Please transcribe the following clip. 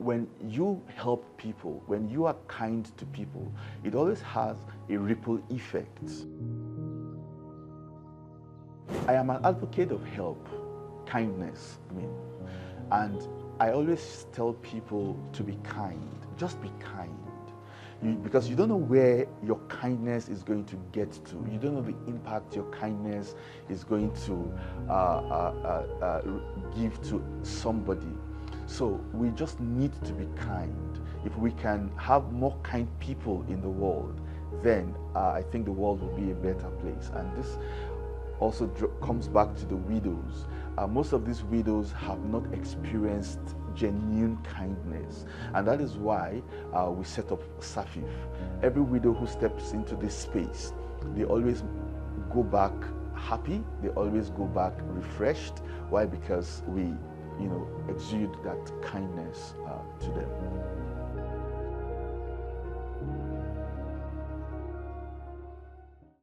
when you help people, when you are kind to people, it always has a ripple effect. I am an advocate of help, kindness, and I always tell people to be kind. Just be kind. Because you don't know where your kindness is going to get to. You don't know the impact your kindness is going to give to somebody. So we just need to be kind. If we can have more kind people in the world, then I think the world will be a better place. And this also comes back to the widows. Most of these widows have not experienced genuine kindness, and that is why we set up SAFIF. Every widow who steps into this space, they always go back happy, they always go back refreshed. Why? Because we exude that kindness